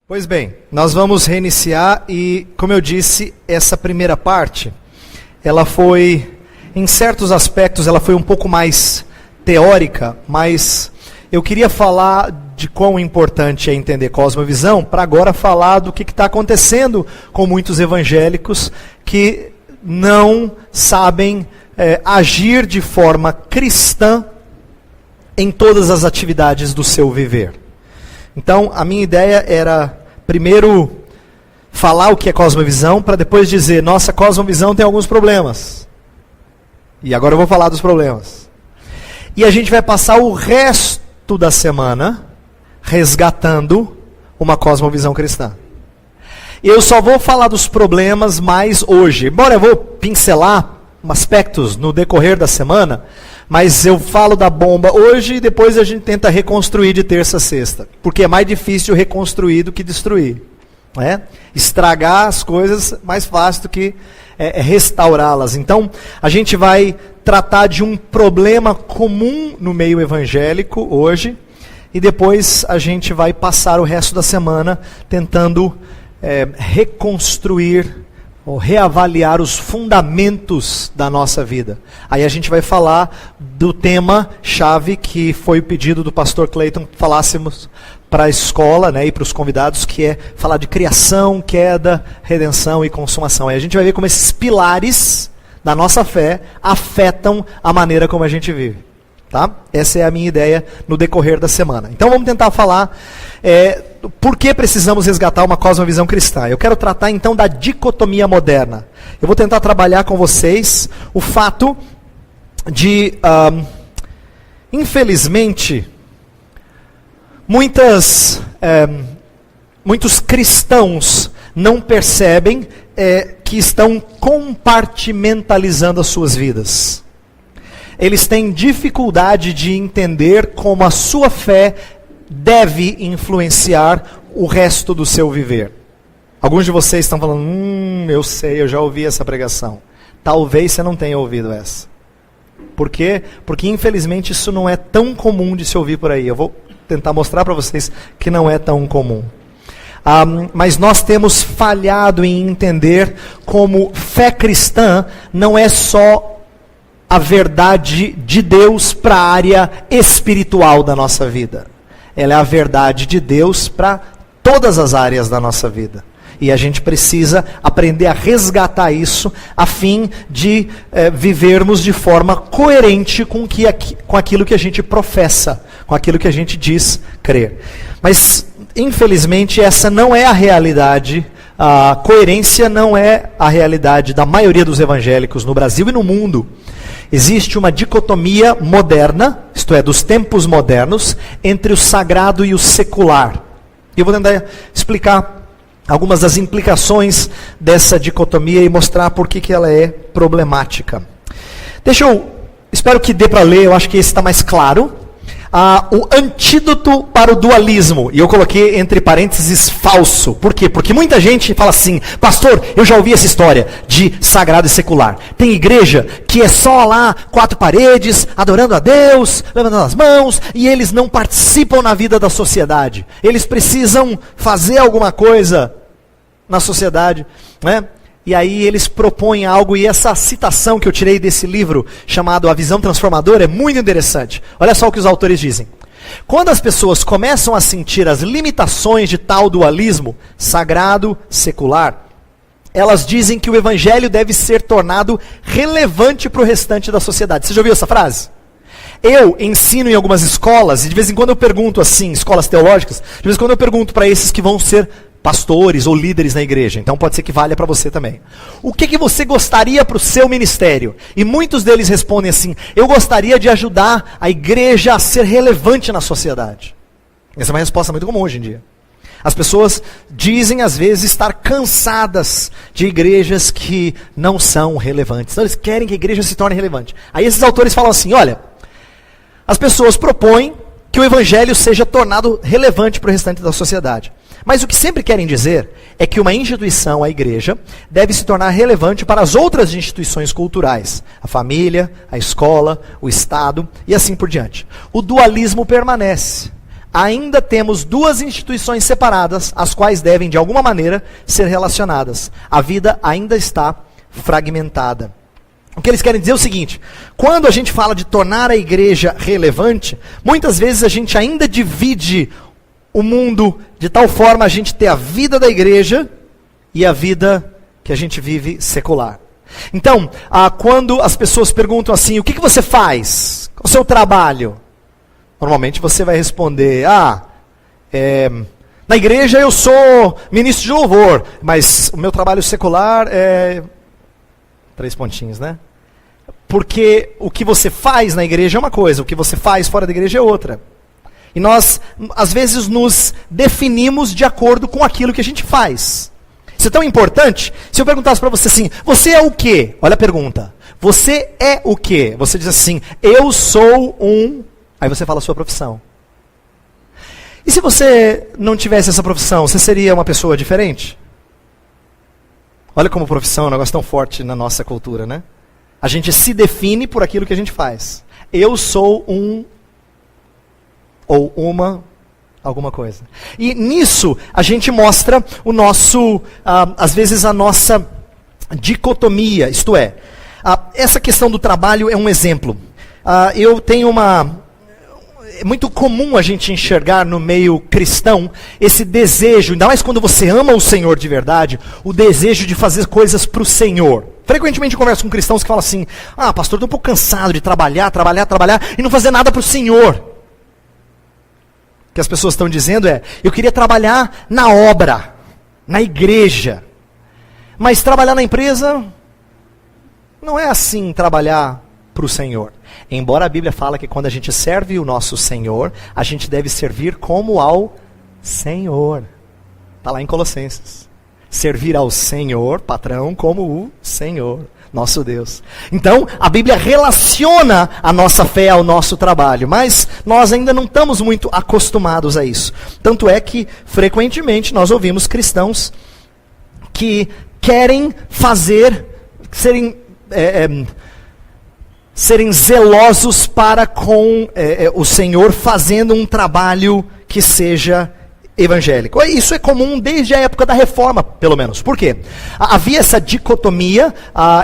Pois bem, nós vamos reiniciar e, como eu disse, essa primeira parte, ela foi, em certos aspectos, ela foi um pouco mais teórica, mas eu queria falar de quão importante é entender cosmovisão, para agora falar do que está acontecendo com muitos evangélicos que não sabem agir de forma cristã em todas as atividades do seu viver. Então, a minha ideia era, primeiro, falar o que é cosmovisão, para depois dizer, nossa, cosmovisão tem alguns problemas. E agora eu vou falar dos problemas. E a gente vai passar o resto da semana resgatando uma cosmovisão cristã. Eu só vou falar dos problemas mais hoje. Embora eu vou pincelar aspectos no decorrer da semana, mas eu falo da bomba hoje e depois a gente tenta reconstruir de terça a sexta. Porque é mais difícil reconstruir do que destruir. Né? Estragar as coisas é mais fácil do que restaurá-las. Então, a gente vai tratar de um problema comum no meio evangélico hoje. E depois a gente vai passar o resto da semana tentando reconstruir ou reavaliar os fundamentos da nossa vida. Aí a gente vai falar do tema-chave que foi o pedido do pastor Clayton que falássemos para a escola, né, e para os convidados, que é falar de criação, queda, redenção e consumação. Aí a gente vai ver como esses pilares da nossa fé afetam a maneira como a gente vive. Tá? Essa é a minha ideia no decorrer da semana. Então vamos tentar falar por que precisamos resgatar uma cosmovisão cristã. Eu quero tratar então da dicotomia moderna. Eu vou tentar trabalhar com vocês o fato de, infelizmente, muitos cristãos não percebem que estão compartimentalizando as suas vidas. Eles têm dificuldade de entender como a sua fé deve influenciar o resto do seu viver. Alguns de vocês estão falando, eu sei, eu já ouvi essa pregação. Talvez você não tenha ouvido essa. Por quê? Porque infelizmente isso não é tão comum de se ouvir por aí. Eu vou tentar mostrar para vocês que não é tão comum. Mas nós temos falhado em entender como fé cristã não é só a verdade de Deus para a área espiritual da nossa vida. Ela é a verdade de Deus para todas as áreas da nossa vida. E a gente precisa aprender a resgatar isso a fim de vivermos de forma coerente com aquilo que a gente professa, com aquilo que a gente diz crer. Mas, infelizmente, essa não é a realidade. A coerência não é a realidade da maioria dos evangélicos no Brasil e no mundo. Existe uma dicotomia moderna, isto é, dos tempos modernos, entre o sagrado e o secular. E eu vou tentar explicar algumas das implicações dessa dicotomia e mostrar por que ela é problemática. Espero que dê para ler, eu acho que esse está mais claro. O antídoto para o dualismo, e eu coloquei entre parênteses falso. Por quê? Porque muita gente fala assim, pastor, eu já ouvi essa história de sagrado e secular. Tem igreja que é só lá, 4 paredes, adorando a Deus, levantando as mãos, e eles não participam na vida da sociedade. Eles precisam fazer alguma coisa na sociedade, né? E aí eles propõem algo, e essa citação que eu tirei desse livro, chamado A Visão Transformadora, é muito interessante. Olha só o que os autores dizem. Quando as pessoas começam a sentir as limitações de tal dualismo, sagrado, secular, elas dizem que o evangelho deve ser tornado relevante para o restante da sociedade. Você já ouviu essa frase? Eu ensino em algumas escolas, e de vez em quando eu pergunto assim, escolas teológicas, de vez em quando eu pergunto para esses que vão ser pastores ou líderes na igreja, então pode ser que valha para você também. O que você gostaria para o seu ministério? E muitos deles respondem assim, eu gostaria de ajudar a igreja a ser relevante na sociedade. Essa é uma resposta muito comum hoje em dia. As pessoas dizem às vezes estar cansadas de igrejas que não são relevantes. Então eles querem que a igreja se torne relevante. Aí esses autores falam assim, olha, as pessoas propõem que o evangelho seja tornado relevante para o restante da sociedade. Mas o que sempre querem dizer é que uma instituição, a igreja, deve se tornar relevante para as outras instituições culturais. A família, a escola, o Estado e assim por diante. O dualismo permanece. ainda temos duas instituições separadas, as quais devem, de alguma maneira, ser relacionadas. A vida ainda está fragmentada. O que eles querem dizer é o seguinte: quando a gente fala de tornar a igreja relevante, muitas vezes a gente ainda divide o mundo de tal forma a gente ter a vida da igreja e a vida que a gente vive secular. Então, quando as pessoas perguntam assim, o que você faz? Qual é o seu trabalho? Normalmente você vai responder, na igreja eu sou ministro de louvor, mas o meu trabalho secular é... 3 pontinhos, né? Porque o que você faz na igreja é uma coisa, o que você faz fora da igreja é outra. E nós, às vezes, nos definimos de acordo com aquilo que a gente faz. Isso é tão importante, se eu perguntasse para você assim, você é o quê? Olha a pergunta. Você é o quê? Você diz assim, eu sou um... Aí você fala a sua profissão. E se você não tivesse essa profissão, você seria uma pessoa diferente? Olha como profissão é um negócio tão forte na nossa cultura, né? A gente se define por aquilo que a gente faz. Eu sou um ou uma alguma coisa. E nisso a gente mostra o nosso, às vezes a nossa dicotomia, isto é, essa questão do trabalho é um exemplo. Eu tenho é muito comum a gente enxergar no meio cristão esse desejo, ainda mais quando você ama o Senhor de verdade, o desejo de fazer coisas para o Senhor. Frequentemente eu converso com cristãos que falam assim, pastor, estou um pouco cansado de trabalhar e não fazer nada para o Senhor. O que as pessoas estão dizendo é, eu queria trabalhar na obra, na igreja, mas trabalhar na empresa não é assim trabalhar para o Senhor. Embora a Bíblia fala que quando a gente serve o nosso Senhor, a gente deve servir como ao Senhor. Está lá em Colossenses. Servir ao Senhor, patrão, como o Senhor, nosso Deus. Então, a Bíblia relaciona a nossa fé ao nosso trabalho, mas nós ainda não estamos muito acostumados a isso. Tanto é que, frequentemente, nós ouvimos cristãos que querem serem zelosos para com o Senhor, fazendo um trabalho que seja evangélico. Isso é comum desde a época da Reforma, pelo menos. Por quê? Havia essa dicotomia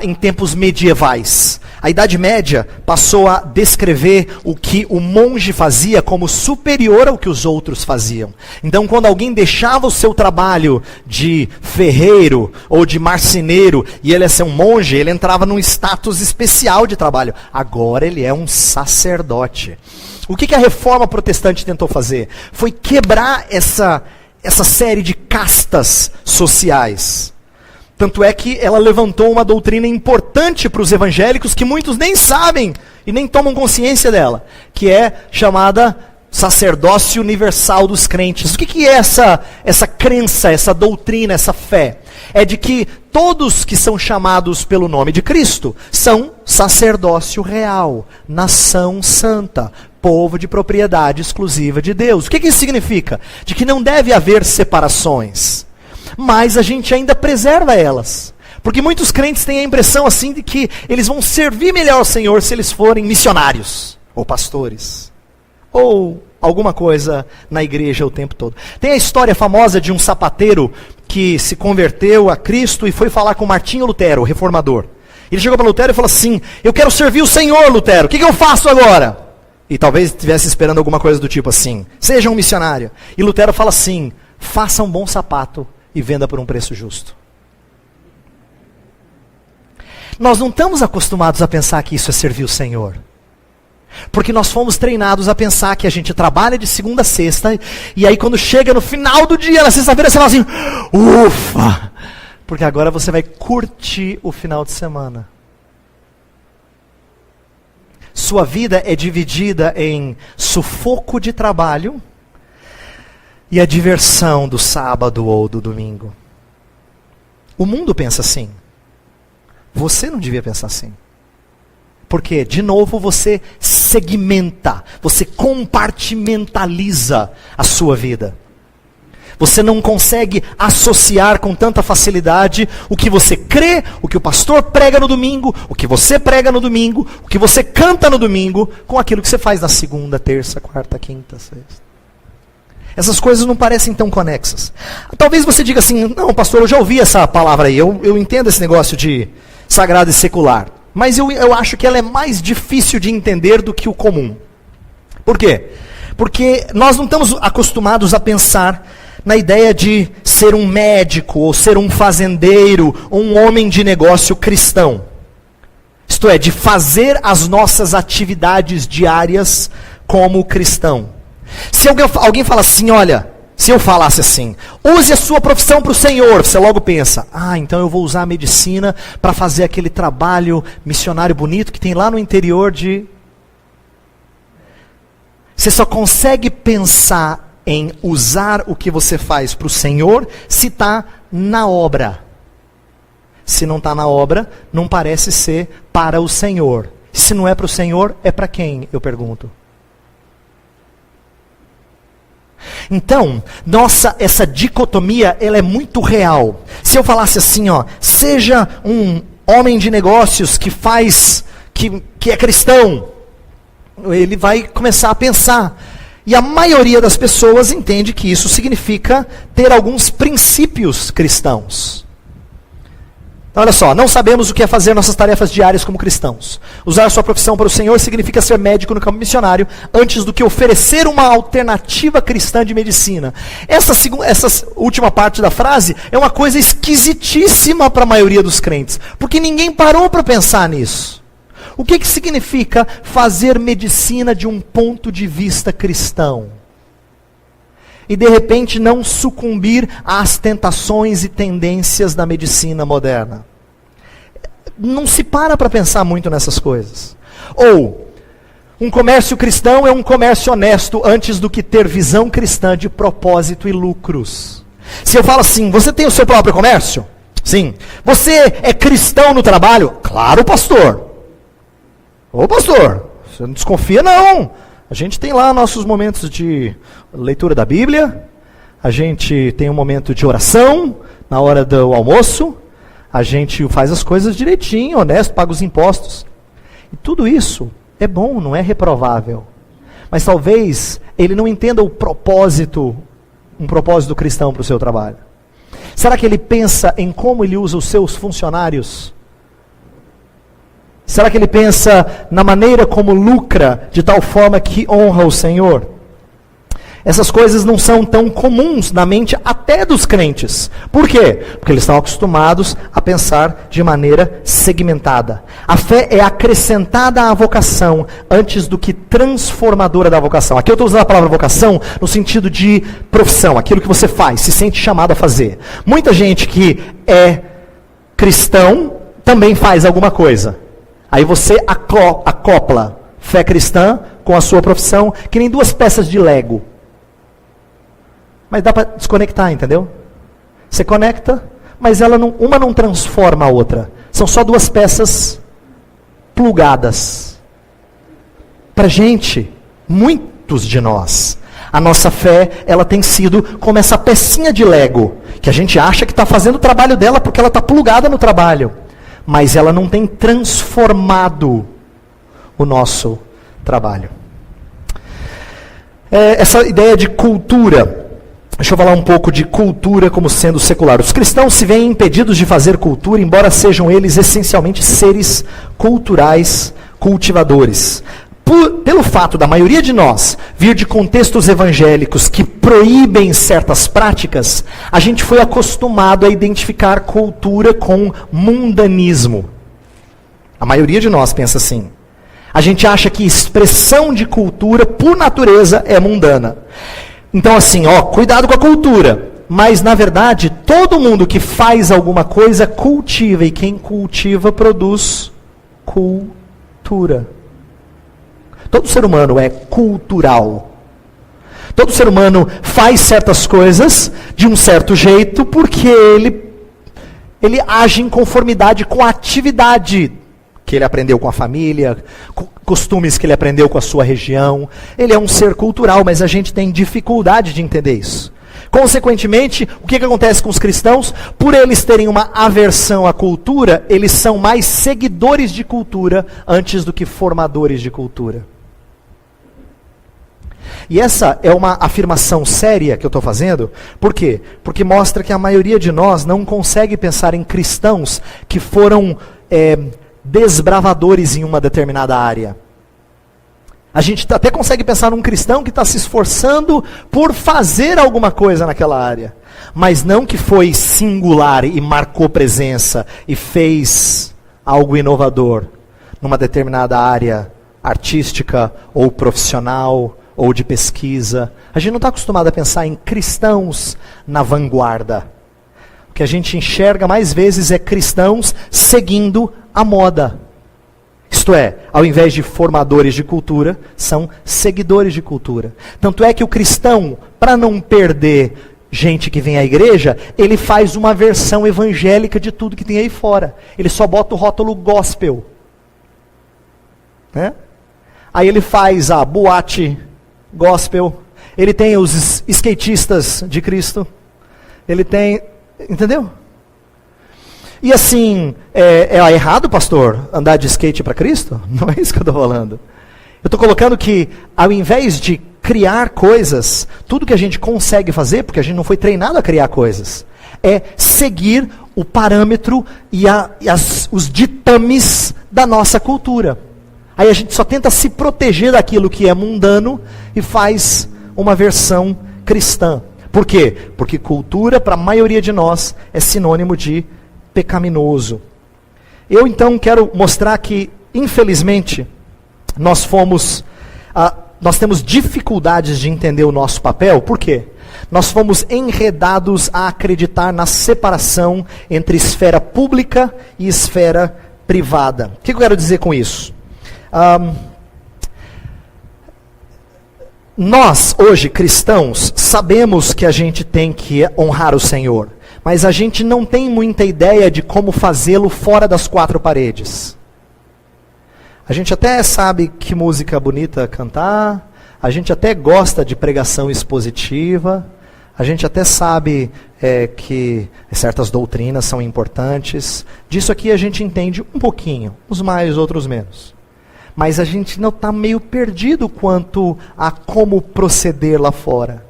em tempos medievais. A Idade Média passou a descrever o que o monge fazia como superior ao que os outros faziam. Então, quando alguém deixava o seu trabalho de ferreiro ou de marceneiro e ele ia ser um monge, ele entrava num status especial de trabalho. Agora ele é um sacerdote. O que a Reforma Protestante tentou fazer? Foi quebrar essa série de castas sociais. Tanto é que ela levantou uma doutrina importante para os evangélicos que muitos nem sabem e nem tomam consciência dela, que é chamada sacerdócio universal dos crentes. O que é essa crença, essa doutrina, essa fé? É de que todos que são chamados pelo nome de Cristo são sacerdócio real, nação santa, povo de propriedade exclusiva de Deus. O que isso significa? De que não deve haver separações, mas a gente ainda preserva elas. Porque muitos crentes têm a impressão assim de que eles vão servir melhor ao Senhor se eles forem missionários, ou pastores, ou alguma coisa na igreja o tempo todo. Tem a história famosa de um sapateiro que se converteu a Cristo e foi falar com Martinho Lutero, o reformador. Ele chegou para Lutero e falou assim, eu quero servir o Senhor, Lutero, o que eu faço agora? E talvez estivesse esperando alguma coisa do tipo assim, seja um missionário. E Lutero fala assim, faça um bom sapato e venda por um preço justo. Nós não estamos acostumados a pensar que isso é servir o Senhor. Porque nós fomos treinados a pensar que a gente trabalha de segunda a sexta, e aí quando chega no final do dia, na sexta-feira, você fala assim, ufa! Porque agora você vai curtir o final de semana. Sua vida é dividida em sufoco de trabalho e a diversão do sábado ou do domingo. O mundo pensa assim. Você não devia pensar assim. Porque, de novo, você segmenta, você compartimentaliza a sua vida. Você não consegue associar com tanta facilidade o que você crê, o que o pastor prega no domingo, o que você prega no domingo, o que você canta no domingo, com aquilo que você faz na segunda, terça, quarta, quinta, sexta. Essas coisas não parecem tão conexas. Talvez você diga assim, não, pastor, eu já ouvi essa palavra aí, eu entendo esse negócio de sagrado e secular. Mas eu acho que ela é mais difícil de entender do que o comum. Por quê? Porque nós não estamos acostumados a pensar na ideia de ser um médico, ou ser um fazendeiro, ou um homem de negócio cristão. Isto é, de fazer as nossas atividades diárias como cristão. Se alguém fala assim, olha, se eu falasse assim, use a sua profissão para o Senhor, você logo pensa, então eu vou usar a medicina para fazer aquele trabalho missionário bonito que tem lá no interior de... Você só consegue pensar em usar o que você faz para o Senhor se está na obra. Se não está na obra, não parece ser para o Senhor. Se não é para o Senhor, é para quem, eu pergunto? Então, essa dicotomia, ela é muito real. Se eu falasse assim, seja um homem de negócios que é cristão, ele vai começar a pensar. E a maioria das pessoas entende que isso significa ter alguns princípios cristãos. Então, olha só, não sabemos o que é fazer nossas tarefas diárias como cristãos. Usar a sua profissão para o Senhor significa ser médico no campo missionário, antes do que oferecer uma alternativa cristã de medicina. Essa última parte da frase é uma coisa esquisitíssima para a maioria dos crentes, porque ninguém parou para pensar nisso. O que significa fazer medicina de um ponto de vista cristão? E de repente não sucumbir às tentações e tendências da medicina moderna. Não se para pensar muito nessas coisas. Ou, um comércio cristão é um comércio honesto antes do que ter visão cristã de propósito e lucros. Se eu falo assim, você tem o seu próprio comércio? Sim. Você é cristão no trabalho? Claro, pastor. Ô pastor, você não desconfia não. A gente tem lá nossos momentos de leitura da Bíblia, a gente tem um momento de oração na hora do almoço, a gente faz as coisas direitinho, honesto, paga os impostos. E tudo isso é bom, não é reprovável. Mas talvez ele não entenda um propósito cristão para o seu trabalho. Será que ele pensa em como ele usa os seus funcionários? Será que ele pensa na maneira como lucra de tal forma que honra o Senhor? Essas coisas não são tão comuns na mente até dos crentes. Por quê? Porque eles estão acostumados a pensar de maneira segmentada. A fé é acrescentada à vocação antes do que transformadora da vocação. Aqui eu estou usando a palavra vocação no sentido de profissão, aquilo que você faz, se sente chamado a fazer. Muita gente que é cristão também faz alguma coisa. Aí você acopla fé cristã com a sua profissão, que nem duas peças de Lego. Mas dá para desconectar, entendeu? Você conecta, mas uma não transforma a outra. São só duas peças plugadas. Para gente, muitos de nós, a nossa fé, ela tem sido como essa pecinha de Lego, que a gente acha que está fazendo o trabalho dela porque ela está plugada no trabalho. Mas ela não tem transformado o nosso trabalho. Essa ideia de cultura, deixa eu falar um pouco de cultura como sendo secular. Os cristãos se veem impedidos de fazer cultura, embora sejam eles essencialmente seres culturais, cultivadores. Pelo fato da maioria de nós vir de contextos evangélicos que proíbem certas práticas, a gente foi acostumado a identificar cultura com mundanismo. A maioria de nós pensa assim. A gente acha que expressão de cultura, por natureza, é mundana. Então assim, cuidado com a cultura. Mas, na verdade, todo mundo que faz alguma coisa cultiva, e quem cultiva produz cultura. Todo ser humano é cultural. Todo ser humano faz certas coisas de um certo jeito porque ele age em conformidade com a atividade que ele aprendeu com a família, costumes que ele aprendeu com a sua região. Ele é um ser cultural, mas a gente tem dificuldade de entender isso. Consequentemente, o que acontece com os cristãos? Por eles terem uma aversão à cultura, eles são mais seguidores de cultura antes do que formadores de cultura. E essa é uma afirmação séria que eu estou fazendo. Por quê? Porque mostra que a maioria de nós não consegue pensar em cristãos que foram desbravadores em uma determinada área. A gente até consegue pensar num cristão que está se esforçando por fazer alguma coisa naquela área, mas não que foi singular e marcou presença e fez algo inovador numa determinada área artística ou profissional ou de pesquisa. A gente não está acostumado a pensar em cristãos na vanguarda. O que a gente enxerga mais vezes é cristãos seguindo a moda. Isto é, ao invés de formadores de cultura, são seguidores de cultura. Tanto é que o cristão, para não perder gente que vem à igreja, ele faz uma versão evangélica de tudo que tem aí fora. Ele só bota o rótulo gospel. Né? Aí ele faz a boate gospel, ele tem os skatistas de Cristo, ele tem... Entendeu? E assim, é errado, pastor, andar de skate para Cristo? Não é isso que eu estou falando. Eu estou colocando que, ao invés de criar coisas, tudo que a gente consegue fazer, porque a gente não foi treinado a criar coisas, é seguir o parâmetro e os ditames da nossa cultura. Aí a gente só tenta se proteger daquilo que é mundano e faz uma versão cristã. Por quê? Porque cultura, para a maioria de nós, é sinônimo de pecaminoso. Eu então quero mostrar que, infelizmente, nós temos dificuldades de entender o nosso papel. Por quê? Nós fomos enredados a acreditar na separação entre esfera pública e esfera privada. O que eu quero dizer com isso? Nós, hoje, cristãos, sabemos que a gente tem que honrar o Senhor, mas a gente não tem muita ideia de como fazê-lo fora das quatro paredes. A gente até sabe que música bonita cantar, a gente até gosta de pregação expositiva, a gente até sabe que certas doutrinas são importantes. Disso aqui a gente entende um pouquinho, uns mais, outros menos. Mas a gente não está meio perdido quanto a como proceder lá fora.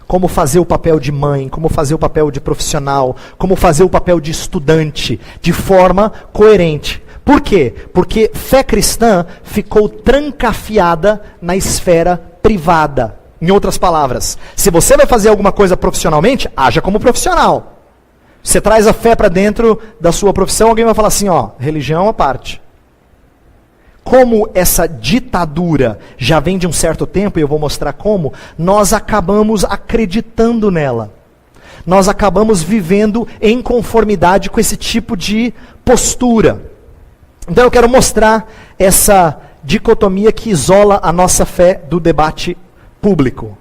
Como fazer o papel de mãe, como fazer o papel de profissional, como fazer o papel de estudante, de forma coerente. Por quê? Porque fé cristã ficou trancafiada na esfera privada. Em outras palavras, se você vai fazer alguma coisa profissionalmente, haja como profissional. Você traz a fé para dentro da sua profissão, alguém vai falar assim, religião à parte. Como essa ditadura já vem de um certo tempo, e eu vou mostrar como, nós acabamos acreditando nela. Nós acabamos vivendo em conformidade com esse tipo de postura. Então eu quero mostrar essa dicotomia que isola a nossa fé do debate público.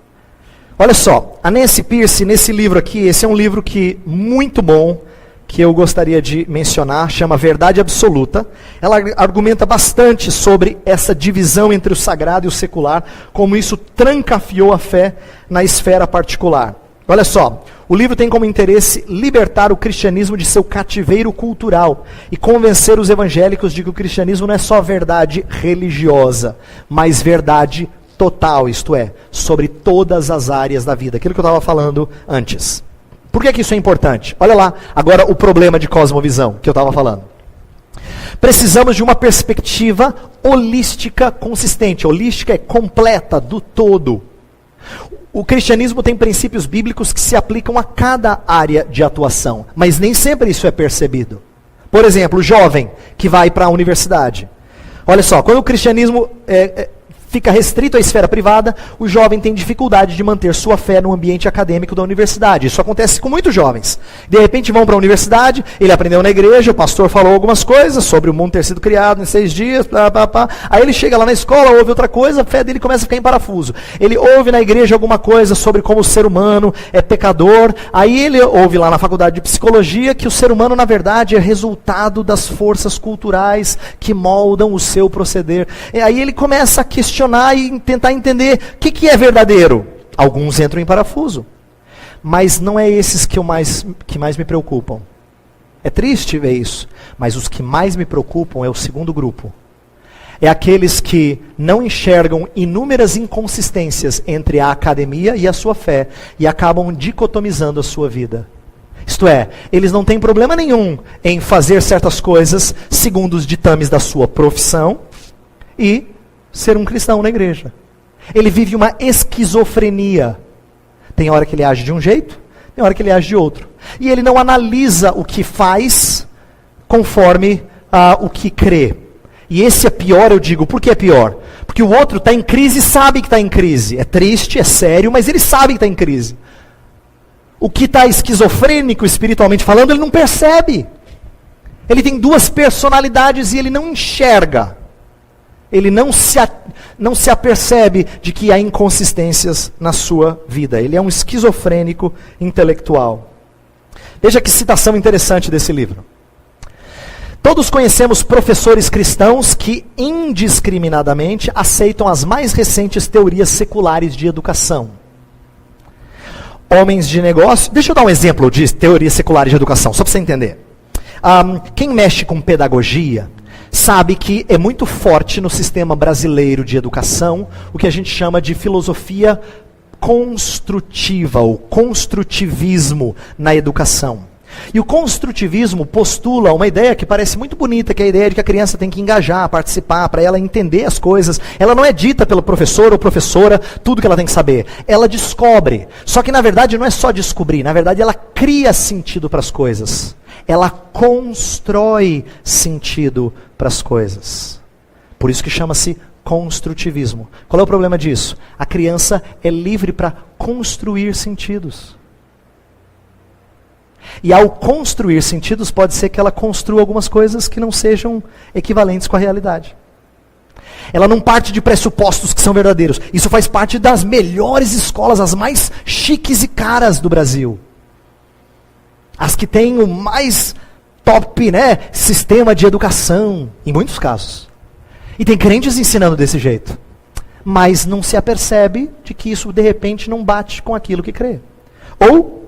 Olha só, a Nancy Pearcey, nesse livro aqui, esse é um livro muito bom, que eu gostaria de mencionar, chama Verdade Absoluta. Ela argumenta bastante sobre essa divisão entre o sagrado e o secular, como isso trancafiou a fé na esfera particular. Olha só, o livro tem como interesse libertar o cristianismo de seu cativeiro cultural e convencer os evangélicos de que o cristianismo não é só verdade religiosa, mas verdade total, isto é, sobre todas as áreas da vida. Aquilo que eu estava falando antes. Por que isso é importante? Olha lá, agora o problema de cosmovisão que eu estava falando. Precisamos de uma perspectiva holística consistente. Holística é completa, do todo. O cristianismo tem princípios bíblicos que se aplicam a cada área de atuação, mas nem sempre isso é percebido. Por exemplo, o jovem que vai para a universidade. Olha só, quando o cristianismo fica restrito à esfera privada, o jovem tem dificuldade de manter sua fé no ambiente acadêmico da universidade. Isso acontece com muitos jovens. De repente vão para a universidade, ele aprendeu na igreja, o pastor falou algumas coisas sobre o mundo ter sido criado em 6 dias, aí ele chega lá na escola, ouve outra coisa, a fé dele começa a ficar em parafuso. Ele ouve na igreja alguma coisa sobre como o ser humano é pecador, aí ele ouve lá na faculdade de psicologia que o ser humano na verdade é resultado das forças culturais que moldam o seu proceder. E aí ele começa a questionar e tentar entender o que é verdadeiro. Alguns entram em parafuso. Mas não é esses que mais me preocupam. É triste ver isso. Mas os que mais me preocupam é o segundo grupo. é aqueles que não enxergam inúmeras inconsistências entre a academia e a sua fé e acabam dicotomizando a sua vida. Isto é, eles não têm problema nenhum em fazer certas coisas segundo os ditames da sua profissão e ser um cristão na igreja. Ele vive uma esquizofrenia. Tem hora que ele age de um jeito, tem hora que ele age de outro. E ele não analisa o que faz conforme o que crê. E esse é pior, eu digo. Por que é pior? Porque o outro está em crise e sabe que está em crise. É triste, é sério, mas ele sabe que está em crise. O que está esquizofrênico, espiritualmente falando, ele não percebe. Ele tem duas personalidades e ele não enxerga. Ele não se apercebe de que há inconsistências na sua vida. Ele é um esquizofrênico intelectual. Veja que citação interessante desse livro. Todos conhecemos professores cristãos que indiscriminadamente aceitam as mais recentes teorias seculares de educação. Homens de negócio... Deixa eu dar um exemplo de teorias seculares de educação, só para você entender. Quem mexe com pedagogia sabe que é muito forte no sistema brasileiro de educação o que a gente chama de filosofia construtiva, ou construtivismo na educação. E o construtivismo postula uma ideia que parece muito bonita, que é a ideia de que a criança tem que engajar, participar, para ela entender as coisas. Ela não é dita pelo professor ou professora tudo que ela tem que saber. Ela descobre. Só que na verdade não é só descobrir, na verdade ela cria sentido para as coisas. Ela constrói sentido para as coisas. Por isso que chama-se construtivismo. Qual é o problema disso? A criança é livre para construir sentidos. E ao construir sentidos, pode ser que ela construa algumas coisas que não sejam equivalentes com a realidade. Ela não parte de pressupostos que são verdadeiros. Isso faz parte das melhores escolas, as mais chiques e caras do Brasil. As que têm o mais top, sistema de educação, em muitos casos. E tem crentes ensinando desse jeito. Mas não se apercebe de que isso, de repente, não bate com aquilo que crê. Ou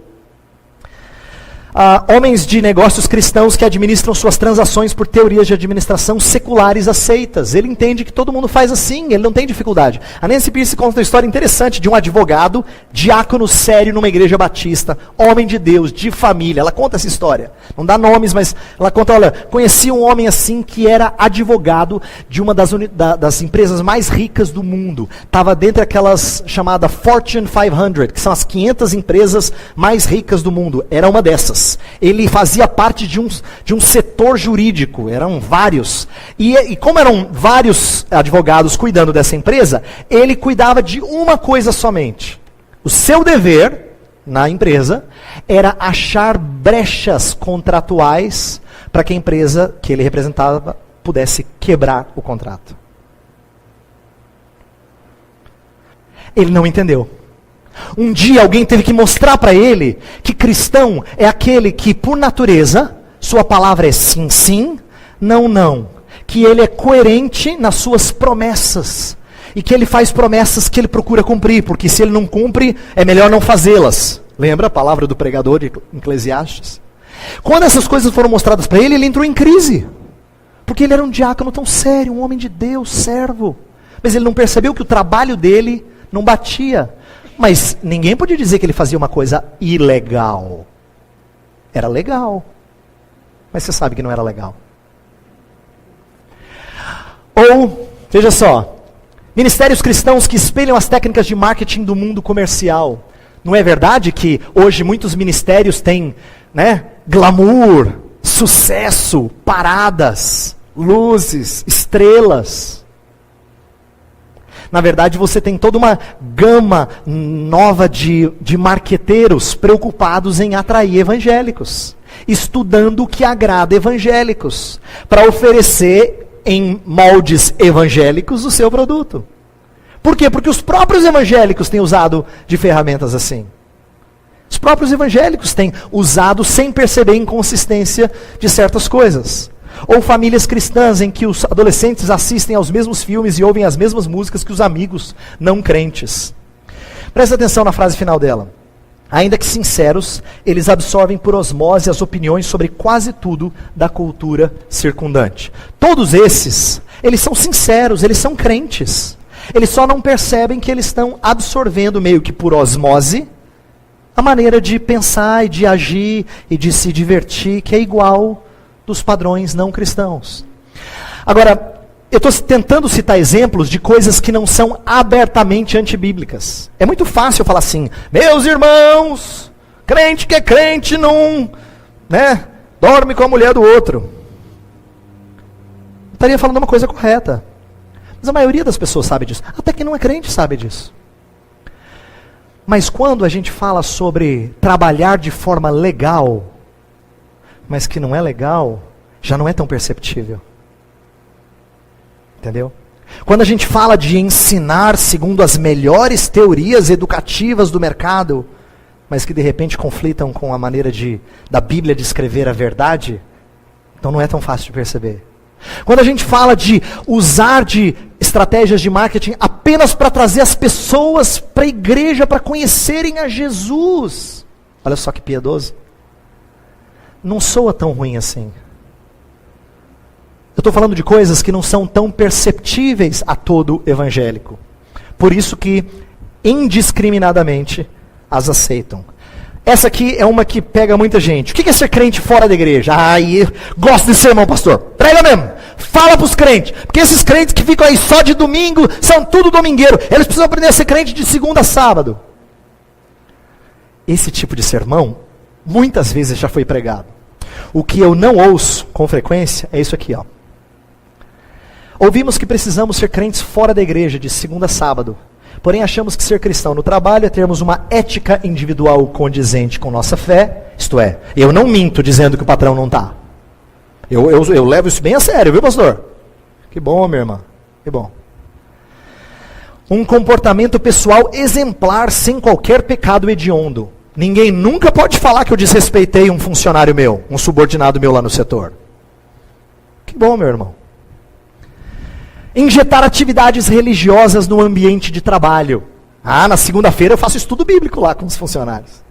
homens de negócios cristãos que administram suas transações por teorias de administração seculares aceitas. Ele entende que todo mundo faz assim, ele não tem dificuldade. A Nancy Pierce conta uma história interessante de um advogado, diácono sério numa igreja batista, homem de Deus, de família. Ela conta essa história. Não dá nomes, mas ela conta, olha, conheci um homem assim que era advogado de uma das empresas mais ricas do mundo. Estava dentro daquelas chamadas Fortune 500, que são as 500 empresas mais ricas do mundo. Era uma dessas. Ele fazia parte de um setor jurídico, eram vários. E como eram vários advogados cuidando dessa empresa, ele cuidava de uma coisa somente. O seu dever na empresa era achar brechas contratuais para que a empresa que ele representava pudesse quebrar o contrato. Ele não entendeu. Um dia alguém teve que mostrar para ele que cristão é aquele que, por natureza, sua palavra é sim, sim, não, não. Que ele é coerente nas suas promessas. E que ele faz promessas que ele procura cumprir, porque se ele não cumpre, é melhor não fazê-las. Lembra a palavra do pregador de Eclesiastes? Quando essas coisas foram mostradas para ele, ele entrou em crise. Porque ele era um diácono tão sério, um homem de Deus, servo. Mas ele não percebeu que o trabalho dele não batia. Mas ninguém podia dizer que ele fazia uma coisa ilegal. Era legal. Mas você sabe que não era legal. Ou, veja só, ministérios cristãos que espelham as técnicas de marketing do mundo comercial. Não é verdade que hoje muitos ministérios têm, glamour, sucesso, paradas, luzes, estrelas? Na verdade, você tem toda uma gama nova de marqueteiros preocupados em atrair evangélicos, estudando o que agrada evangélicos, para oferecer em moldes evangélicos o seu produto. Por quê? Porque os próprios evangélicos têm usado de ferramentas assim. Os próprios evangélicos têm usado sem perceber a inconsistência de certas coisas. Ou famílias cristãs em que os adolescentes assistem aos mesmos filmes e ouvem as mesmas músicas que os amigos não crentes. Presta atenção na frase final dela. Ainda que sinceros, eles absorvem por osmose as opiniões sobre quase tudo da cultura circundante. Todos esses Eles são sinceros, eles são crentes. Eles só não percebem que eles estão absorvendo meio que por osmose a maneira de pensar e de agir e de se divertir, que é igual dos padrões não cristãos. Agora, eu estou tentando citar exemplos de coisas que não são abertamente antibíblicas. É muito fácil falar assim, meus irmãos, crente que é crente não, dorme com a mulher do outro. Eu estaria falando uma coisa correta. Mas a maioria das pessoas sabe disso. Até quem não é crente sabe disso. Mas quando a gente fala sobre trabalhar de forma legal, mas que não é legal, já não é tão perceptível. Entendeu? Quando a gente fala de ensinar segundo as melhores teorias educativas do mercado, mas que de repente conflitam com a maneira da Bíblia de escrever a verdade, então não é tão fácil de perceber. Quando a gente fala de usar de estratégias de marketing apenas para trazer as pessoas para a igreja, para conhecerem a Jesus, olha só que piedoso, não soa tão ruim assim. Eu estou falando de coisas que não são tão perceptíveis a todo evangélico. Por isso que, indiscriminadamente, as aceitam. Essa aqui é uma que pega muita gente. O que é ser crente fora da igreja? Gosto de sermão, pastor. Prega mesmo. Fala para os crentes. Porque esses crentes que ficam aí só de domingo, são tudo domingueiro. Eles precisam aprender a ser crente de segunda a sábado. Esse tipo de sermão, muitas vezes já foi pregado. O que eu não ouço com frequência é isso aqui, ó. Ouvimos que precisamos ser crentes fora da igreja, de segunda a sábado. Porém, achamos que ser cristão no trabalho é termos uma ética individual condizente com nossa fé. Isto é, eu não minto dizendo que o patrão não está. Eu levo isso bem a sério, viu, pastor? Que bom, minha irmã. Que bom. Um comportamento pessoal exemplar sem qualquer pecado hediondo. Ninguém nunca pode falar que eu desrespeitei um funcionário meu, um subordinado meu lá no setor. Que bom, meu irmão. Injetar atividades religiosas no ambiente de trabalho. Na segunda-feira eu faço estudo bíblico lá com os funcionários.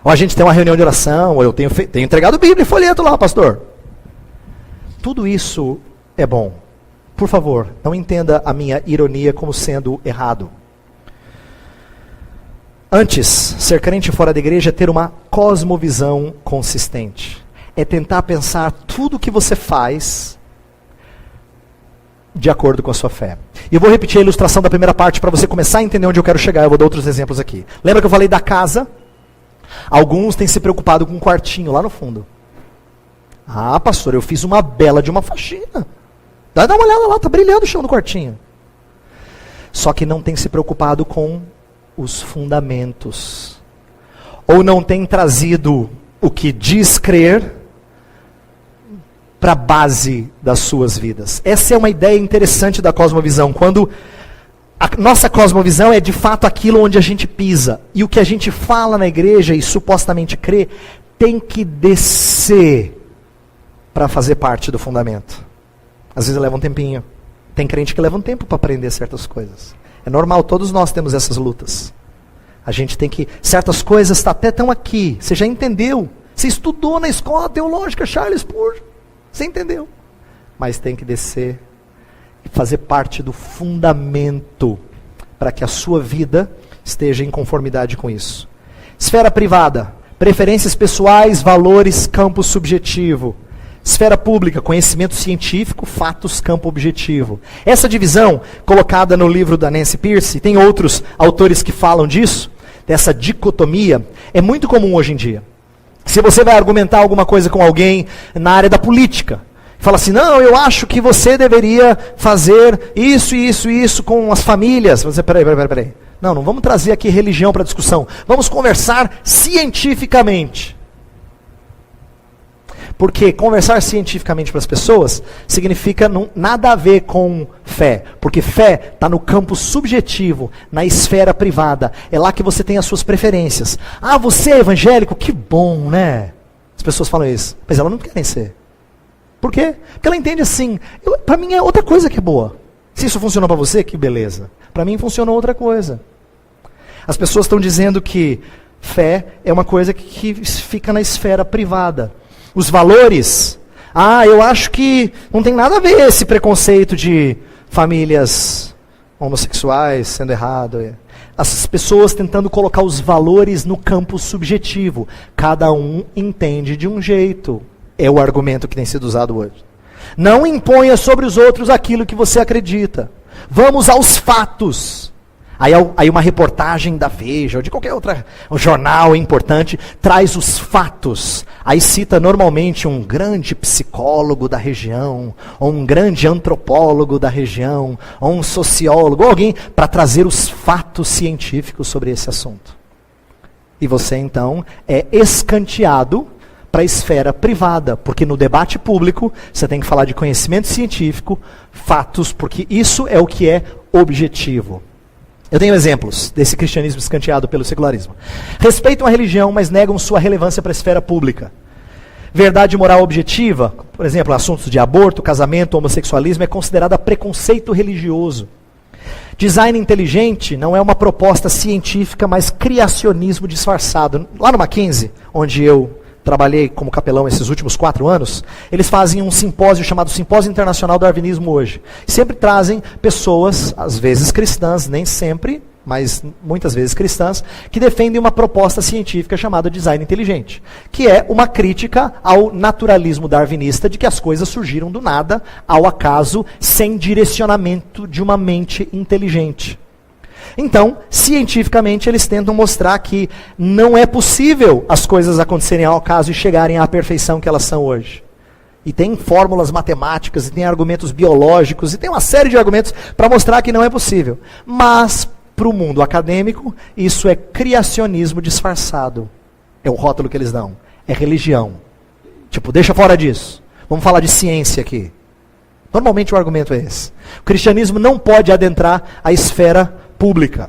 Ou a gente tem uma reunião de oração, ou eu tenho entregado Bíblia e folheto lá, pastor. Tudo isso é bom. Por favor, não entenda a minha ironia como sendo errado. Antes, ser crente fora da igreja é ter uma cosmovisão consistente. É tentar pensar tudo o que você faz de acordo com a sua fé. E eu vou repetir a ilustração da primeira parte para você começar a entender onde eu quero chegar. Eu vou dar outros exemplos aqui. Lembra que eu falei da casa? Alguns têm se preocupado com um quartinho lá no fundo. Pastor, eu fiz uma bela de uma faxina. Dá uma olhada lá, tá brilhando o chão do quartinho. Só que não tem se preocupado com os fundamentos. Ou não tem trazido o que diz crer para a base das suas vidas. Essa é uma ideia interessante da cosmovisão. Quando a nossa cosmovisão é de fato aquilo onde a gente pisa. E o que a gente fala na igreja e supostamente crê, tem que descer para fazer parte do fundamento. Às vezes leva um tempinho. Tem crente que leva um tempo para aprender certas coisas. É normal, todos nós temos essas lutas. A gente tem que... Certas coisas até estão aqui. Você já entendeu. Você estudou na escola teológica Charles Spurgeon. Você entendeu. Mas tem que descer e fazer parte do fundamento para que a sua vida esteja em conformidade com isso. Esfera privada, preferências pessoais, valores, campo subjetivo. Esfera pública, conhecimento científico, fatos, campo objetivo. Essa divisão, colocada no livro da Nancy Pearcey, tem outros autores que falam disso, dessa dicotomia, é muito comum hoje em dia. Se você vai argumentar alguma coisa com alguém na área da política, fala assim, não, eu acho que você deveria fazer isso, isso, isso com as famílias. Você, peraí. Não vamos trazer aqui religião para discussão. Vamos conversar cientificamente. Porque conversar cientificamente para as pessoas significa nada a ver com fé. Porque fé está no campo subjetivo, na esfera privada. É lá que você tem as suas preferências. Você é evangélico? Que bom, né? As pessoas falam isso. Mas elas não querem ser. Por quê? Porque ela entende assim, para mim é outra coisa que é boa. Se isso funcionou para você, que beleza. Para mim funcionou outra coisa. As pessoas estão dizendo que fé é uma coisa que fica na esfera privada. Os valores, Eu acho que não tem nada a ver esse preconceito de famílias homossexuais sendo errado. As pessoas tentando colocar os valores no campo subjetivo. Cada um entende de um jeito. É o argumento que tem sido usado hoje. Não imponha sobre os outros aquilo que você acredita. Vamos aos fatos. Aí uma reportagem da Veja, ou de qualquer outro jornal importante, traz os fatos. Aí cita normalmente um grande psicólogo da região, ou um grande antropólogo da região, ou um sociólogo, ou alguém para trazer os fatos científicos sobre esse assunto. E você então é escanteado para a esfera privada, porque no debate público você tem que falar de conhecimento científico, fatos, porque isso é o que é objetivo. Eu tenho exemplos desse cristianismo escanteado pelo secularismo. Respeitam a religião, mas negam sua relevância para a esfera pública. Verdade moral objetiva, por exemplo, assuntos de aborto, casamento, homossexualismo, é considerada preconceito religioso. Design inteligente não é uma proposta científica, mas criacionismo disfarçado. Lá no Mackenzie, onde eu trabalhei como capelão esses últimos 4 anos, eles fazem um simpósio chamado Simpósio Internacional do Darwinismo hoje. Sempre trazem pessoas, às vezes cristãs, nem sempre, mas muitas vezes cristãs, que defendem uma proposta científica chamada design inteligente, que é uma crítica ao naturalismo darwinista de que as coisas surgiram do nada, ao acaso, sem direcionamento de uma mente inteligente. Então, cientificamente, eles tentam mostrar que não é possível as coisas acontecerem ao acaso e chegarem à perfeição que elas são hoje. E tem fórmulas matemáticas, e tem argumentos biológicos, e tem uma série de argumentos para mostrar que não é possível. Mas, para o mundo acadêmico, isso é criacionismo disfarçado. É o rótulo que eles dão. É religião. Tipo, deixa fora disso. Vamos falar de ciência aqui. Normalmente o argumento é esse. O cristianismo não pode adentrar a esfera pública.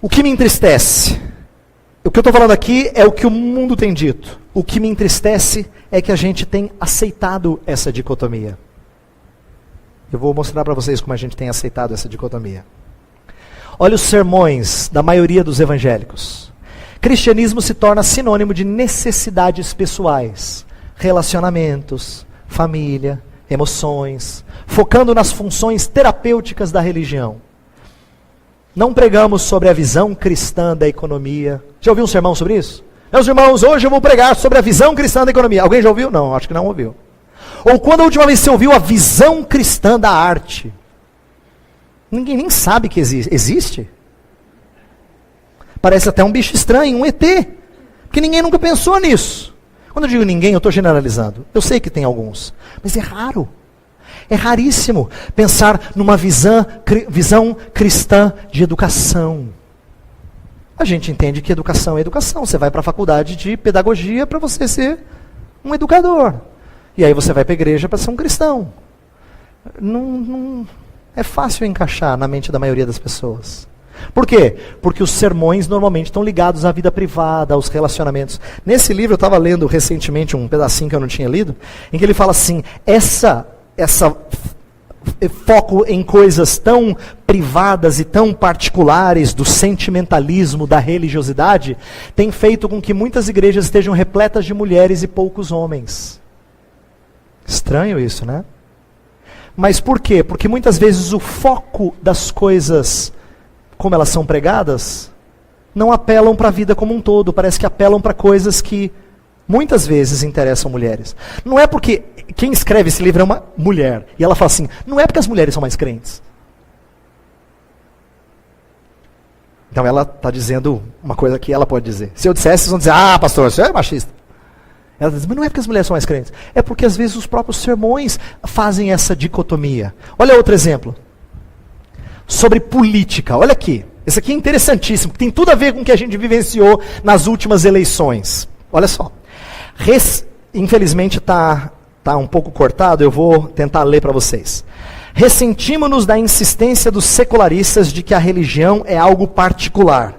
O que me entristece, o que eu estou falando aqui é o que o mundo tem dito. O que me entristece é que a gente tem aceitado essa dicotomia. Eu vou mostrar para vocês como a gente tem aceitado essa dicotomia. Olha os sermões da maioria dos evangélicos. Cristianismo se torna sinônimo de necessidades pessoais, relacionamentos, família, emoções, focando nas funções terapêuticas da religião. Não pregamos sobre a visão cristã da economia. Já ouviu um sermão sobre isso? Meus irmãos, hoje eu vou pregar sobre a visão cristã da economia. Alguém já ouviu? Não, acho que não ouviu. Ou quando a última vez você ouviu a visão cristã da arte? Ninguém nem sabe que existe. Parece até um bicho estranho, um ET. Porque ninguém nunca pensou nisso. Quando eu digo ninguém, eu estou generalizando. Eu sei que tem alguns. Mas é raro. É raríssimo pensar numa visão cristã de educação. A gente entende que educação é educação. Você vai para a faculdade de pedagogia para você ser um educador. E aí você vai para a igreja para ser um cristão. Não é fácil encaixar na mente da maioria das pessoas. Por quê? Porque os sermões normalmente estão ligados à vida privada, aos relacionamentos. Nesse livro eu estava lendo recentemente um pedacinho que eu não tinha lido, em que ele fala assim, essa foco em coisas tão privadas e tão particulares do sentimentalismo, da religiosidade, tem feito com que muitas igrejas estejam repletas de mulheres e poucos homens. Estranho isso, né? Mas por quê? Porque muitas vezes o foco das coisas, como elas são pregadas, não apelam para a vida como um todo, parece que apelam para coisas que muitas vezes interessam mulheres. Não é porque quem escreve esse livro é uma mulher, e ela fala assim, não é porque as mulheres são mais crentes. Então ela está dizendo uma coisa que ela pode dizer. Se eu dissesse, vocês vão dizer, pastor, isso é machista. Ela diz, mas não é porque as mulheres são mais crentes, é porque às vezes os próprios sermões fazem essa dicotomia. Olha outro exemplo. Sobre política, olha aqui. Esse aqui é interessantíssimo, tem tudo a ver com o que a gente vivenciou nas últimas eleições. Olha só. Infelizmente está um pouco cortado, eu vou tentar ler para vocês. Ressentimos-nos da insistência dos secularistas de que a religião é algo particular.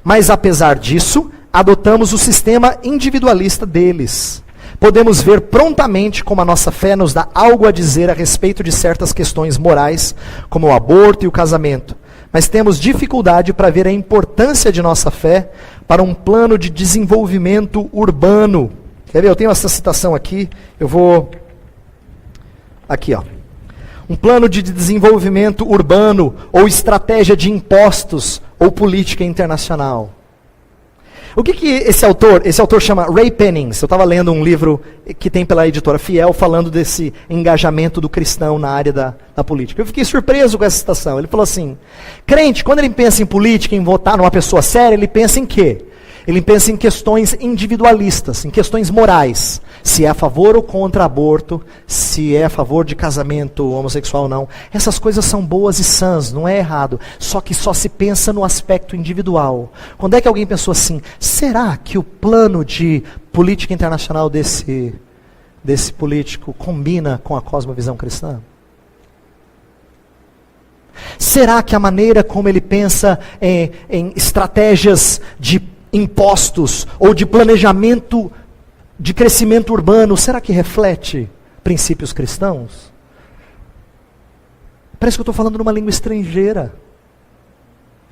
Mas apesar disso, adotamos o sistema individualista deles. Podemos ver prontamente como a nossa fé nos dá algo a dizer a respeito de certas questões morais, como o aborto e o casamento. Mas temos dificuldade para ver a importância de nossa fé para um plano de desenvolvimento urbano, Quer ver? Eu tenho essa citação aqui, eu vou... Aqui, ó. Um plano de desenvolvimento urbano, ou estratégia de impostos, ou política internacional. O que esse autor chama Ray Pennings. Eu estava lendo um livro que tem pela editora Fiel, falando desse engajamento do cristão na área da política. Eu fiquei surpreso com essa citação. Ele falou assim, crente, quando ele pensa em política, em votar numa pessoa séria, ele pensa em quê? Ele pensa em questões individualistas, em questões morais. Se é a favor ou contra aborto, se é a favor de casamento homossexual ou não. Essas coisas são boas e sãs, não é errado. Só que só se pensa no aspecto individual. Quando é que alguém pensou assim, será que o plano de política internacional desse político combina com a cosmovisão cristã? Será que a maneira como ele pensa em estratégias de impostos ou de planejamento de crescimento urbano, será que reflete princípios cristãos? Parece que eu estou falando numa língua estrangeira.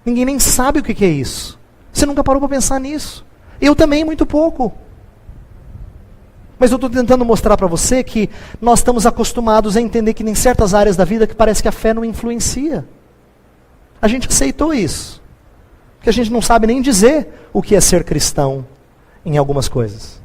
Ninguém nem sabe o que é isso. Você nunca parou para pensar nisso. Eu também, muito pouco. Mas eu estou tentando mostrar para você que nós estamos acostumados a entender que em certas áreas da vida que parece que a fé não influencia. A gente aceitou isso. Porque a gente não sabe nem dizer o que é ser cristão em algumas coisas.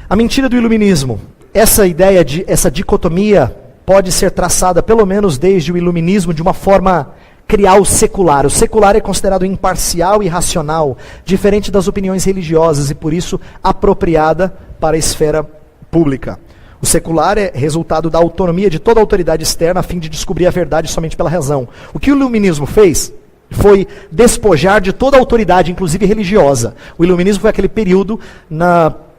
A mentira do iluminismo. Essa ideia, essa dicotomia pode ser traçada pelo menos desde o iluminismo de uma forma criar o secular. O secular é considerado imparcial e racional, diferente das opiniões religiosas e por isso apropriada para a esfera pública. O secular é resultado da autonomia de toda autoridade externa a fim de descobrir a verdade somente pela razão. O que o iluminismo fez foi despojar de toda autoridade, inclusive religiosa. O iluminismo foi aquele período,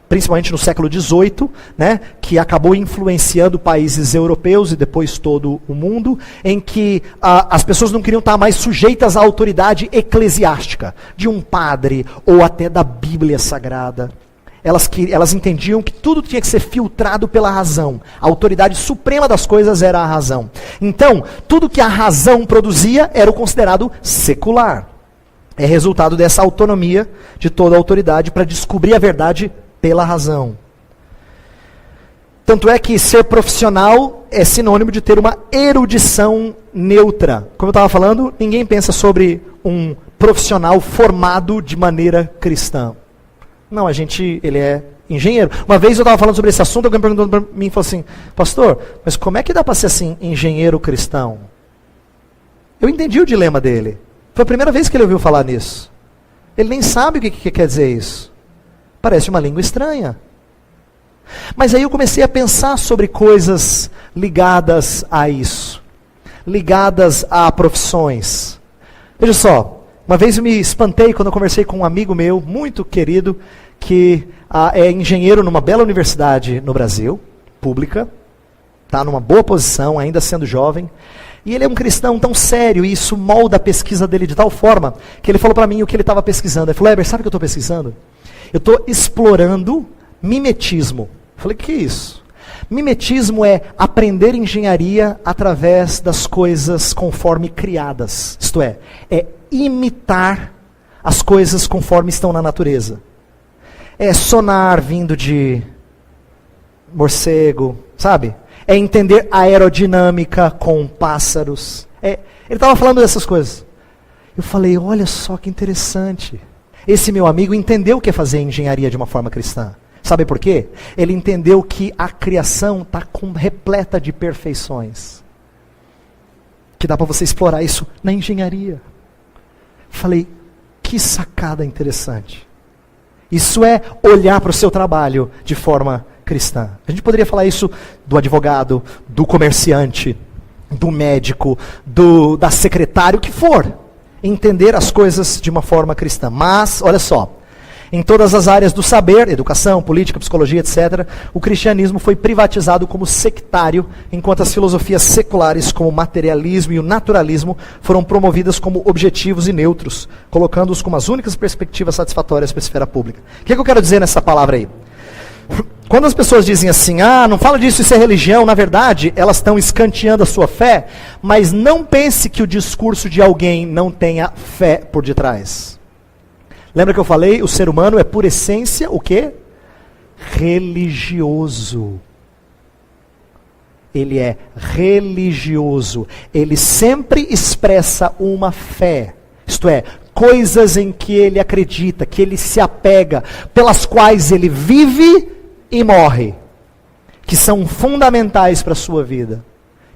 principalmente no século XVIII, né, que acabou influenciando países europeus e depois todo o mundo, em que as pessoas não queriam estar mais sujeitas à autoridade eclesiástica, de um padre ou até da Bíblia Sagrada. Elas entendiam que tudo tinha que ser filtrado pela razão. A autoridade suprema das coisas era a razão. Então, tudo que a razão produzia era o considerado secular. É resultado dessa autonomia de toda a autoridade para descobrir a verdade pela razão. Tanto é que ser profissional é sinônimo de ter uma erudição neutra. Como eu estava falando, ninguém pensa sobre um profissional formado de maneira cristã. Não, ele é engenheiro. Uma vez eu estava falando sobre esse assunto, alguém perguntou para mim e falou assim, pastor, mas como é que dá para ser assim, engenheiro cristão? Eu entendi o dilema dele. Foi a primeira vez que ele ouviu falar nisso. Ele nem sabe o que quer dizer isso. Parece uma língua estranha. Mas aí eu comecei a pensar sobre coisas ligadas a isso. Ligadas a profissões. Veja só. Uma vez eu me espantei quando eu conversei com um amigo meu, muito querido, que é engenheiro numa bela universidade no Brasil, pública, está numa boa posição, ainda sendo jovem, e ele é um cristão tão sério, e isso molda a pesquisa dele de tal forma, que ele falou para mim o que ele estava pesquisando. Ele falou, Heber, sabe o que eu estou pesquisando? Eu estou explorando mimetismo. Eu falei, que é isso? Mimetismo é aprender engenharia através das coisas conforme criadas, isto é imitar as coisas conforme estão na natureza. É sonar vindo de morcego, sabe? É entender aerodinâmica com pássaros. Ele estava falando dessas coisas. Eu falei, olha só que interessante. Esse meu amigo entendeu o que é fazer engenharia de uma forma cristã. Sabe por quê? Ele entendeu que a criação está repleta de perfeições. Que dá para você explorar isso na engenharia. Falei, que sacada interessante. Isso é olhar para o seu trabalho de forma cristã. A gente poderia falar isso do advogado, do comerciante, do médico, da secretária, o que for. Entender as coisas de uma forma cristã. Mas, olha só, em todas as áreas do saber, educação, política, psicologia, etc., o cristianismo foi privatizado como sectário, enquanto as filosofias seculares, como o materialismo e o naturalismo, foram promovidas como objetivos e neutros, colocando-os como as únicas perspectivas satisfatórias para a esfera pública. O que eu quero dizer nessa palavra aí? Quando as pessoas dizem assim, não fala disso, isso é religião, na verdade, elas estão escanteando a sua fé, mas não pense que o discurso de alguém não tenha fé por detrás. Lembra que eu falei, o ser humano é por essência o quê? religioso. Ele é religioso. Ele sempre expressa uma fé. Isto é, coisas em que ele acredita, que ele se apega, pelas quais ele vive e morre, que são fundamentais para a sua vida,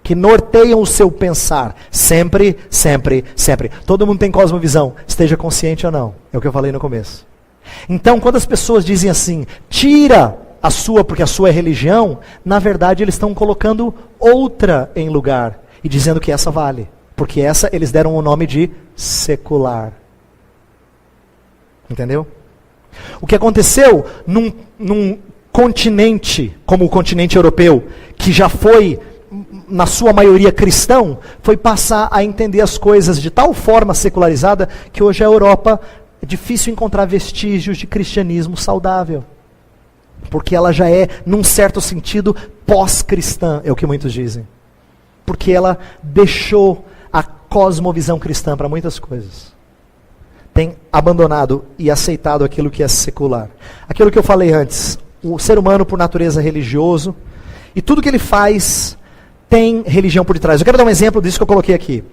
que norteiam o seu pensar, sempre, sempre, sempre. Todo mundo tem cosmovisão, esteja consciente ou não, é o que eu falei no começo. Então, quando as pessoas dizem assim, tira a sua, porque a sua é religião, na verdade eles estão colocando outra em lugar, e dizendo que essa vale, porque essa eles deram o nome de secular. Entendeu? O que aconteceu num continente, como o continente europeu, que já foi, na sua maioria, cristão, foi passar a entender as coisas de tal forma secularizada, que hoje a Europa é difícil encontrar vestígios de cristianismo saudável. Porque ela já é, num certo sentido, pós-cristã, é o que muitos dizem. Porque ela deixou a cosmovisão cristã para muitas coisas. Tem abandonado e aceitado aquilo que é secular. Aquilo que eu falei antes, o ser humano por natureza religioso, e tudo que ele faz tem religião por detrás. Eu quero dar um exemplo disso que eu coloquei aqui.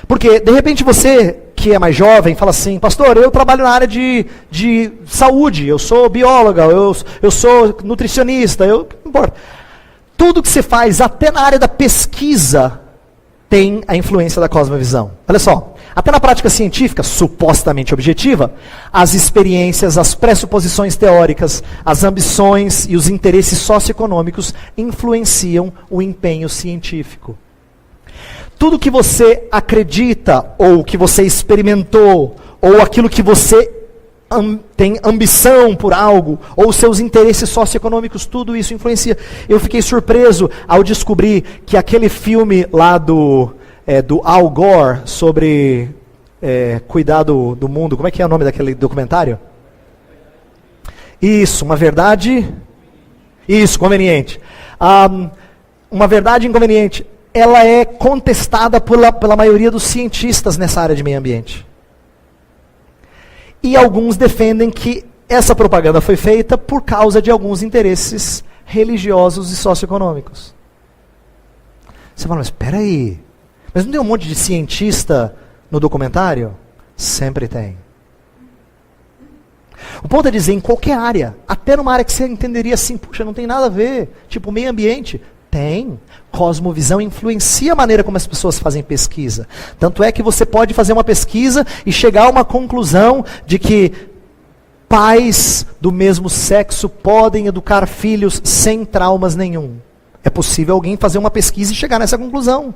Porque, de repente, você que é mais jovem, fala assim, pastor, eu trabalho na área de saúde, eu sou bióloga, eu sou nutricionista, não importa. Tudo que você faz, até na área da pesquisa, tem a influência da cosmovisão. Olha só, até na prática científica, supostamente objetiva, as experiências, as pressuposições teóricas, as ambições e os interesses socioeconômicos influenciam o empenho científico. Tudo que você acredita, ou que você experimentou, ou aquilo que você tem ambição por algo, ou seus interesses socioeconômicos, tudo isso influencia. Eu fiquei surpreso ao descobrir que aquele filme lá do Al Gore, sobre cuidar do mundo, como é que é o nome daquele documentário? Isso, uma verdade... Isso, conveniente. Uma verdade inconveniente. Ela é contestada pela maioria dos cientistas nessa área de meio ambiente. E alguns defendem que essa propaganda foi feita por causa de alguns interesses religiosos e socioeconômicos. Você fala, mas espera aí, mas não tem um monte de cientista no documentário? Sempre tem. O ponto é dizer, em qualquer área, até numa área que você entenderia assim, puxa, não tem nada a ver, tipo meio ambiente, tem. Cosmovisão influencia a maneira como as pessoas fazem pesquisa. Tanto é que você pode fazer uma pesquisa e chegar a uma conclusão de que pais do mesmo sexo podem educar filhos sem traumas nenhum. É possível alguém fazer uma pesquisa e chegar nessa conclusão.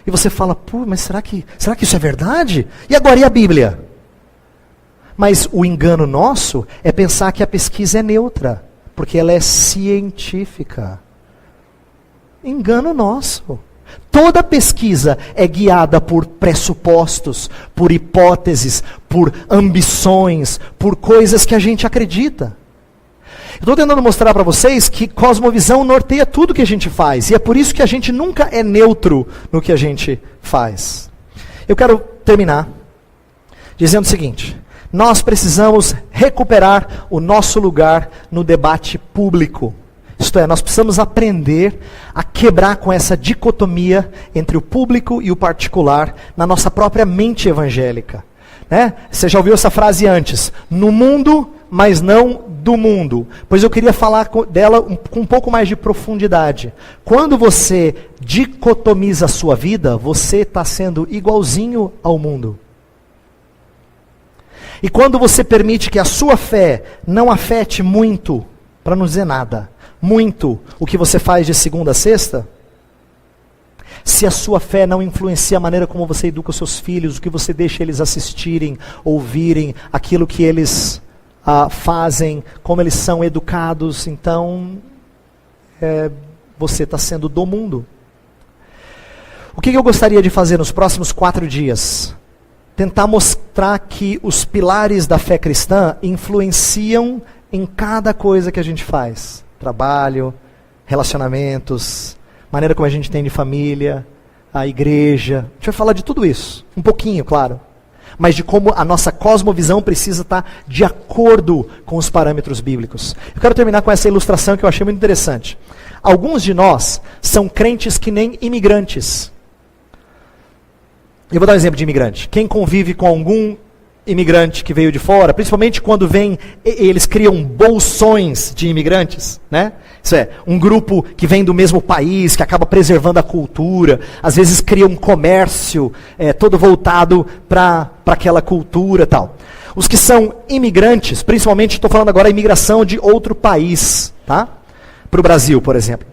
E você fala, pô, mas será que isso é verdade? E agora, e a Bíblia? Mas o engano nosso é pensar que a pesquisa é neutra, porque ela é científica. Engano nosso. Toda pesquisa é guiada por pressupostos, por hipóteses, por ambições, por coisas que a gente acredita. Eu estou tentando mostrar para vocês que cosmovisão norteia tudo que a gente faz. E é por isso que a gente nunca é neutro no que a gente faz. Eu quero terminar dizendo o seguinte. Nós precisamos recuperar o nosso lugar no debate público. Isto é, nós precisamos aprender a quebrar com essa dicotomia entre o público e o particular na nossa própria mente evangélica. Né? Você já ouviu essa frase antes? No mundo, mas não do mundo. Pois eu queria falar dela com um pouco mais de profundidade. Quando você dicotomiza a sua vida, você está sendo igualzinho ao mundo. E quando você permite que a sua fé não afete muito, para não dizer nada, muito o que você faz de segunda a sexta, se a sua fé não influencia a maneira como você educa os seus filhos, o que você deixa eles assistirem, ouvirem, aquilo que eles fazem, como eles são educados, então você está sendo do mundo. O que eu gostaria de fazer nos próximos 4 dias? Tentar mostrar que os pilares da fé cristã influenciam em cada coisa que a gente faz. Trabalho, relacionamentos, maneira como a gente tem de família, a igreja. A gente vai falar de tudo isso, um pouquinho, claro. mas de como a nossa cosmovisão precisa estar de acordo com os parâmetros bíblicos. Eu quero terminar com essa ilustração que eu achei muito interessante. Alguns de nós são crentes que nem imigrantes. Eu vou dar um exemplo de imigrante. Quem convive com algum imigrante que veio de fora, principalmente quando vem, eles criam bolsões de imigrantes, né? Isso é, um grupo que vem do mesmo país, que acaba preservando a cultura, às vezes cria um comércio todo voltado para aquela cultura e tal. Os que são imigrantes, principalmente estou falando agora a imigração de outro país, tá? Para o Brasil, por exemplo.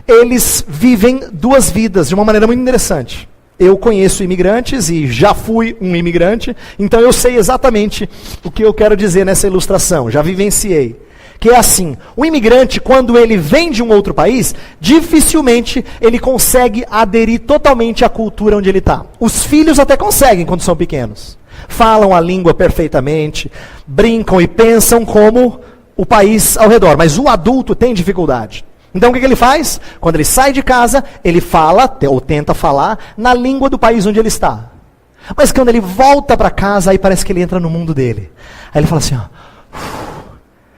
Eles vivem duas vidas de uma maneira muito interessante. Eu conheço imigrantes e já fui um imigrante, então eu sei exatamente o que eu quero dizer nessa ilustração, já vivenciei. Que é assim, o imigrante, quando ele vem de um outro país, dificilmente ele consegue aderir totalmente à cultura onde ele está. Os filhos até conseguem quando são pequenos. Falam a língua perfeitamente, brincam e pensam como o país ao redor, mas o adulto tem dificuldade. Então o que ele faz? Quando ele sai de casa, ele fala, ou tenta falar, na língua do país onde ele está. Mas quando ele volta para casa, aí parece que ele entra no mundo dele. Aí ele fala assim, ó.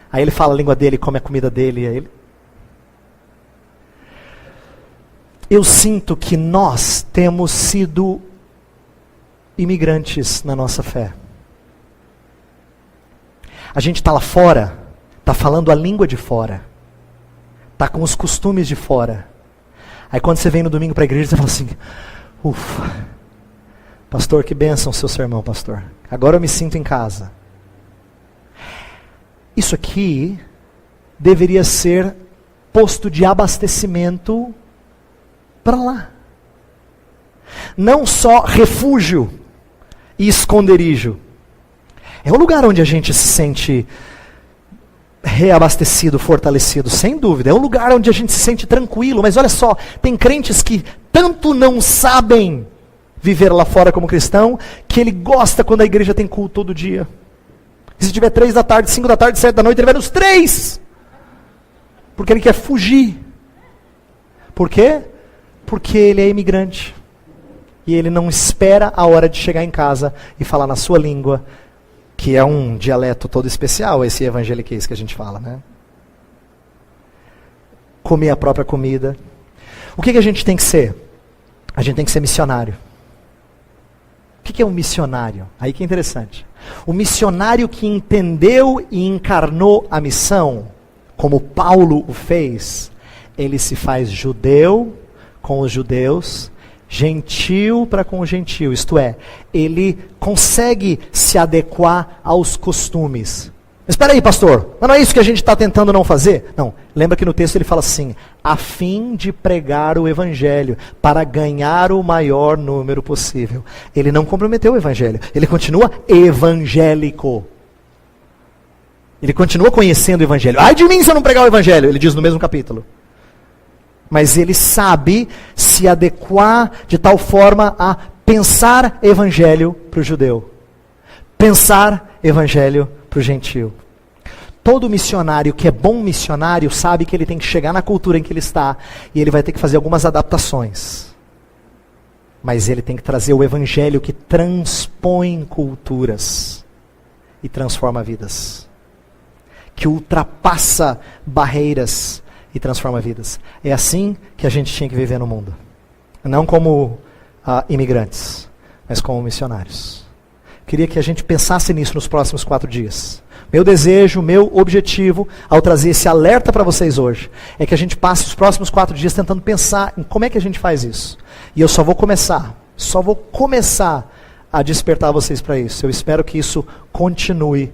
Aí ele fala a língua dele, come a comida dele. Aí ele... Eu sinto que nós temos sido imigrantes na nossa fé. A gente está lá fora, está falando a língua de fora. Está com os costumes de fora. Aí quando você vem no domingo para a igreja, você fala assim, ufa, pastor, que bênção o seu sermão, pastor. Agora eu me sinto em casa. Isso aqui deveria ser posto de abastecimento para lá. Não só refúgio e esconderijo. É um lugar onde a gente se sente reabastecido, fortalecido, sem dúvida. É um lugar onde a gente se sente tranquilo, mas olha só, tem crentes que tanto não sabem viver lá fora como cristão, que ele gosta quando a igreja tem culto todo dia. E se tiver 3 da tarde, 5 da tarde, 7 da noite, ele vai nos 3. Porque ele quer fugir. Por quê? Porque ele é imigrante. E ele não espera a hora de chegar em casa e falar na sua língua, que é um dialeto todo especial, esse evangeliquez que a gente fala, né? Comer a própria comida. O que a gente tem que ser? A gente tem que ser missionário. O que é um missionário? Aí que é interessante. O missionário que entendeu e encarnou a missão, como Paulo o fez, ele se faz judeu com os judeus, gentil para com o gentil, isto é, ele consegue se adequar aos costumes. Mas espera aí, pastor, mas não é isso que a gente está tentando não fazer? Não, lembra que no texto ele fala assim, a fim de pregar o evangelho, para ganhar o maior número possível. Ele não comprometeu o evangelho, ele continua evangélico. Ele continua conhecendo o evangelho. Ai de mim se eu não pregar o evangelho, ele diz no mesmo capítulo. Mas ele sabe se adequar de tal forma a pensar evangelho para o judeu. Pensar evangelho para o gentil. Todo missionário que é bom missionário sabe que ele tem que chegar na cultura em que ele está e ele vai ter que fazer algumas adaptações. Mas ele tem que trazer o evangelho que transpõe culturas e transforma vidas. Que ultrapassa barreiras e transforma vidas. É assim que a gente tinha que viver no mundo. Não como imigrantes, mas como missionários. Queria que a gente pensasse nisso nos próximos 4 dias. Meu desejo, meu objetivo, ao trazer esse alerta para vocês hoje, é que a gente passe os próximos 4 dias tentando pensar em como é que a gente faz isso. E eu só vou começar a despertar vocês para isso. Eu espero que isso continue